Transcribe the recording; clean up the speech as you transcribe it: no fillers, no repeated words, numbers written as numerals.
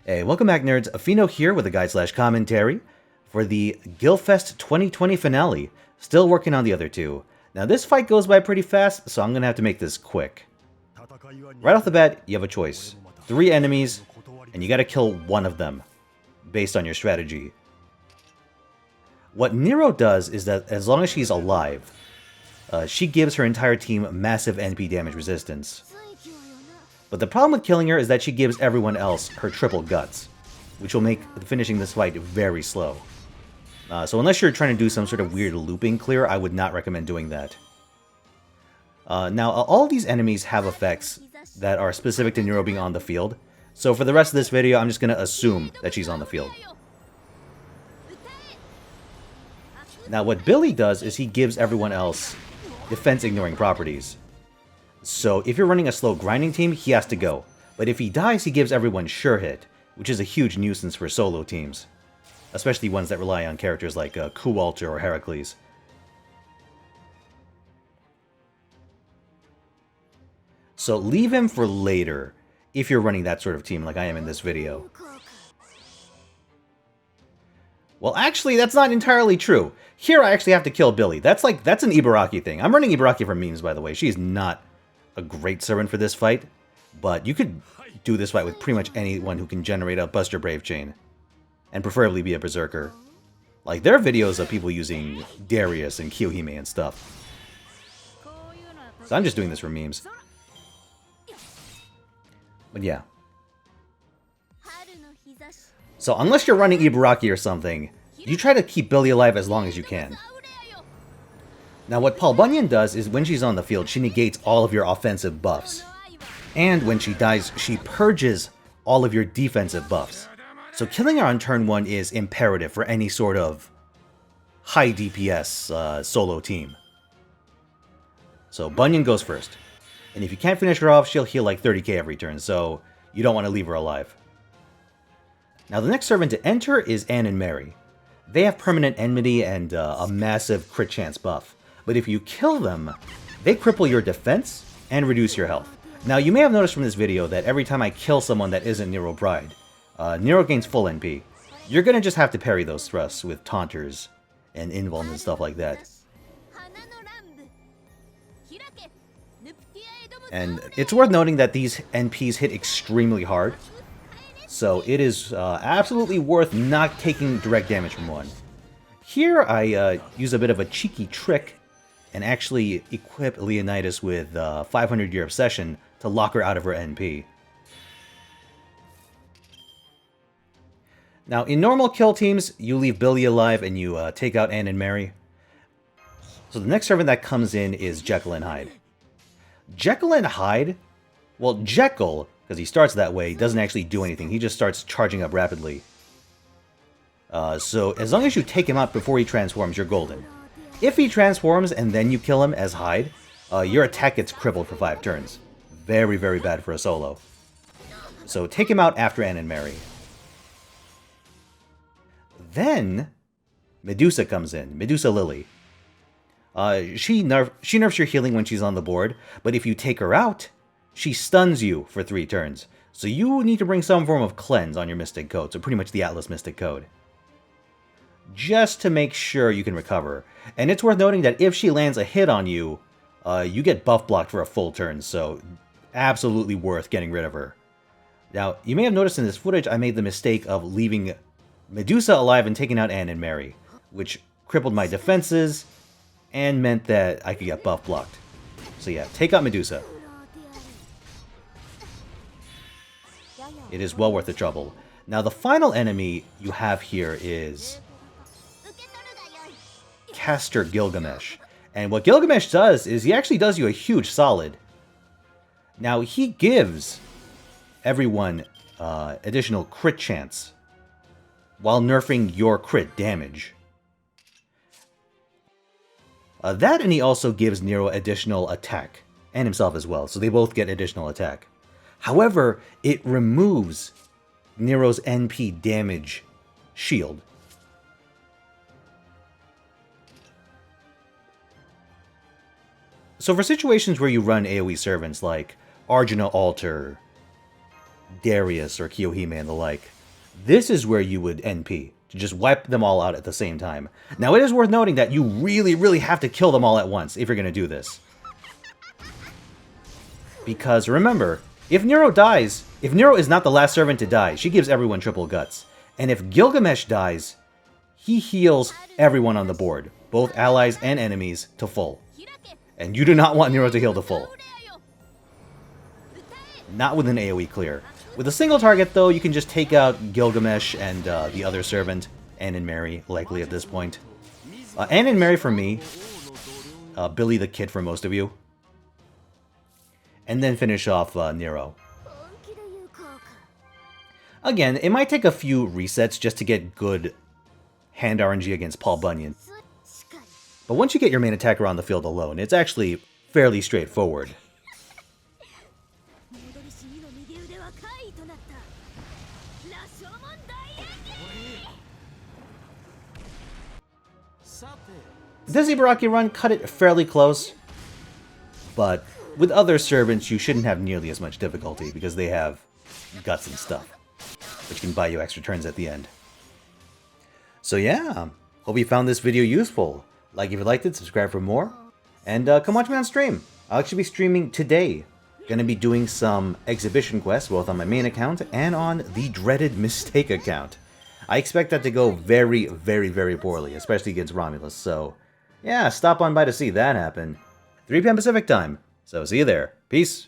Hey, welcome back, nerds. Fino here with a guide/commentary for the Gilfest 2020 finale. Still working on the other two. Now, this fight goes by pretty fast, so I'm going to have to make this quick. Right off the bat, you have a choice. 3 enemies, and you got to kill one of them, based on your strategy. What Nero does is that as long as she's alive, she gives her entire team massive NP damage resistance. But the problem with killing her is that she gives everyone else her triple guts, which will make finishing this fight very slow. So unless you're trying to do some sort of weird looping clear, I would not recommend doing that. Now, all of these enemies have effects that are specific to Nero being on the field, so for the rest of this video, I'm just going to assume that she's on the field. Now, what Billy does is he gives everyone else defense-ignoring properties. So if you're running a slow grinding team, he has to go. But if he dies, he gives everyone sure hit, which is a huge nuisance for solo teams. Especially ones that rely on characters like Kuwalter or Heracles. So leave him for later, if you're running that sort of team like I am in this video. Well, actually, that's not entirely true. Here I actually have to kill Billy. That's an Ibaraki thing. I'm running Ibaraki for memes, by the way. She's not a great servant for this fight, but you could do this fight with pretty much anyone who can generate a Buster Brave chain, and preferably be a Berserker. Like, there are videos of people using Darius and Kiyohime and stuff. So I'm just doing this for memes. But yeah. So unless you're running Ibaraki or something, you try to keep Billy alive as long as you can. Now, what Paul Bunyan does is when she's on the field, she negates all of your offensive buffs. And when she dies, she purges all of your defensive buffs. So killing her on turn 1 is imperative for any sort of high DPS solo team. So Bunyan goes first. And if you can't finish her off, she'll heal like 30k every turn, so you don't want to leave her alive. Now, the next servant to enter is Anne and Mary. They have permanent enmity and a massive crit chance buff. But if you kill them, they cripple your defense and reduce your health. Now, you may have noticed from this video that every time I kill someone that isn't Nero Bride, Nero gains full NP. You're gonna just have to parry those thrusts with taunters and invulns and stuff like that. And it's worth noting that these NPs hit extremely hard, so it is absolutely worth not taking direct damage from one. Here I use a bit of a cheeky trick and actually equip Leonidas with 500-year Obsession to lock her out of her NP. Now, in normal kill teams, you leave Billy alive and you take out Anne and Mary. So the next servant that comes in is Jekyll and Hyde. Jekyll and Hyde? Well, Jekyll, because he starts that way, doesn't actually do anything. He just starts charging up rapidly. So as long as you take him out before he transforms, you're golden. If he transforms and then you kill him as Hyde, your attack gets crippled for 5 turns. Very, very bad for a solo. So take him out after Anne and Mary. Then, Medusa comes in. Medusa Lily. She nerfs your healing when she's on the board, but if you take her out, she stuns you for 3 turns. So you need to bring some form of cleanse on your Mystic Code, so pretty much the Atlas Mystic Code, just to make sure you can recover. And it's worth noting that if she lands a hit on you, you get buff blocked for a full turn, so absolutely worth getting rid of her. Now, you may have noticed in this footage I made the mistake of leaving Medusa alive and taking out Anne and Mary, which crippled my defenses and meant that I could get buff blocked. So yeah, take out Medusa. It is well worth the trouble. Now, the final enemy you have here is Caster Gilgamesh. And what Gilgamesh does is he actually does you a huge solid. Now, he gives everyone additional crit chance while nerfing your crit damage. That, and he also gives Nero additional attack, and himself as well, so they both get additional attack. However, it removes Nero's NP damage shield. So for situations where you run AoE servants like Arjuna Altar, Darius or Kiyohime and the like, this is where you would NP, to just wipe them all out at the same time. Now it is worth noting that you really, really have to kill them all at once if you're going to do this. Because remember, if Nero dies, if Nero is not the last servant to die, she gives everyone triple guts. And if Gilgamesh dies, he heals everyone on the board, both allies and enemies, to full. And you do not want Nero to heal to full. Not with an AoE clear. With a single target, though, you can just take out Gilgamesh and the other servant, Ann and Mary, likely at this point. Ann and Mary for me, Billy the Kid for most of you. And then finish off Nero. Again, it might take a few resets just to get good hand RNG against Paul Bunyan. But once you get your main attacker on the field alone, it's actually fairly straightforward. This Ibaraki run cut it fairly close, but with other servants you shouldn't have nearly as much difficulty because they have guts and stuff, which can buy you extra turns at the end. So yeah, hope you found this video useful. Like if you liked it, subscribe for more, and come watch me on stream. I'll actually be streaming today. Gonna be doing some exhibition quests, both on my main account and on the dreaded Mistake account. I expect that to go very, very, very poorly, especially against Romulus, so yeah, stop on by to see that happen. 3 PM Pacific time, so see you there. Peace.